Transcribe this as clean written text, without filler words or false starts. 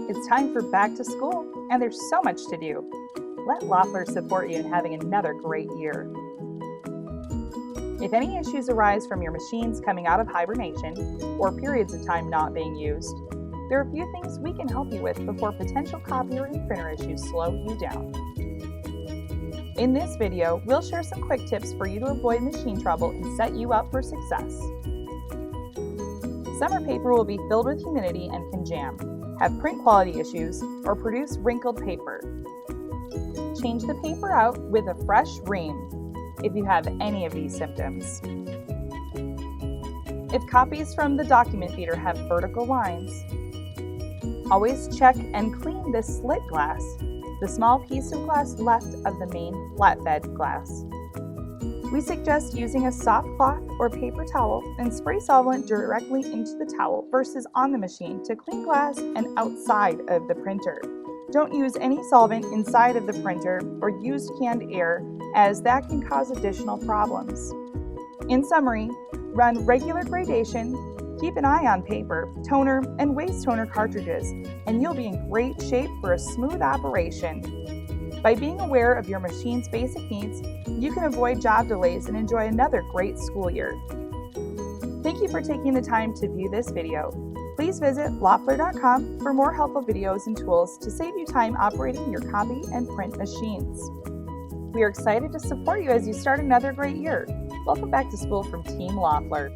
It's time for back to school, and there's so much to do. Let Loeffler support you in having another great year. If any issues arise from your machines coming out of hibernation or periods of time not being used, there are a few things we can help you with before potential copier and printer issues slow you down. In this video, we'll share some quick tips for you to avoid machine trouble and set you up for success. Summer paper will be filled with humidity and can jam, have print quality issues, or produce wrinkled paper. Change the paper out with a fresh ream if you have any of these symptoms. If copies from the document feeder have vertical lines, always check and clean the slit glass, the small piece of glass left of the main flatbed glass. We suggest using a soft cloth or paper towel and spray solvent directly into the towel versus on the machine to clean glass and outside of the printer. Don't use any solvent inside of the printer or use canned air, as that can cause additional problems. In summary, run regular gradation, keep an eye on paper, toner, and waste toner cartridges, and you'll be in great shape for a smooth operation. By being aware of your machine's basic needs, you can avoid job delays and enjoy another great school year. Thank you for taking the time to view this video. Please visit Loeffler.com for more helpful videos and tools to save you time operating your copy and print machines. We are excited to support you as you start another great year. Welcome back to school from Team Loeffler.